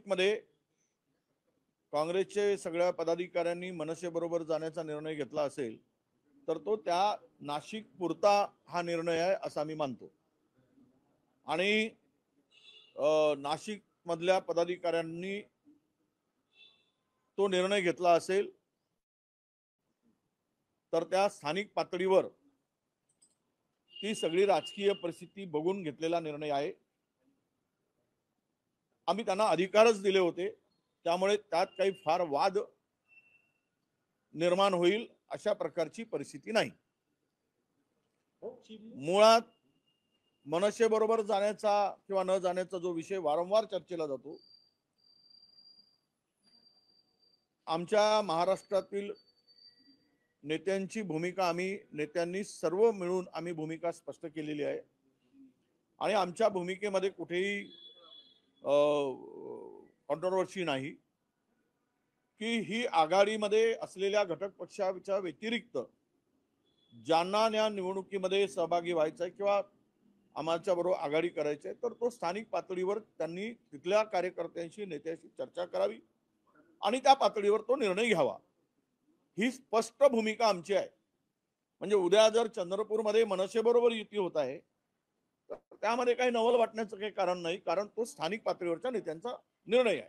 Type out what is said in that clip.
मध्ये काँग्रेसचे सगळ्या पदाधिकाऱ्यांनी मनसेबरोबर जाण्याचा निर्णय घेतला असेल तर तो त्या नाशिक पुरता हा निर्णय आहे असा मी मानतो। आणि नाशिक मधल्या पदाधिकाऱ्यांनी तो निर्णय घेतला असेल तर त्या स्थानिक पातळीवर ती सगळी राजकीय परिस्थिती बघून घेतलेला निर्णय आहे। आम्ही त्यांना अधिकारच दिले होते, त्यामुळे त्यात काही फार वाद निर्माण होईल अशा प्रकारची परिस्थिती नाही। मुळात मनसेबरोबर जाण्याचा किंवा न जाण्याचा जो विषय वारंवार चर्चेला जातो, आमच्या महाराष्ट्रातील नेत्यांची भूमिका नेत्यांनी सर्व मिळून आम्ही भूमिका स्पष्ट केलेली आहे आणि आमच्या भूमिकेमध्ये कुठेही कॉन्ट्रोवर्सी नाही की ही आघाडीमध्ये असलेल्या घटक पक्षाच्या व्यतिरिक्त ज्यांना या निवडणुकीमध्ये सहभागी व्हायचं किंवा आमच्या बरोबर आघाडी करायची तर तो स्थानिक पातळीवर त्यांनी तिथल्या कार्यकर्त्यांशी नेत्यांशी चर्चा करावी आणि त्या पातळीवर तो निर्णय घ्यावा, ही स्पष्ट भूमिका आमची आहे। म्हणजे उद्या जर चंद्रपूरमध्ये मनसेबरोबर युती होत आहे तर त्यामध्ये काही नवल वाटण्याचं काही कारण नाही, कारण तो स्थानिक पातळीवरच्या नेत्यांचा निर्णय आहे।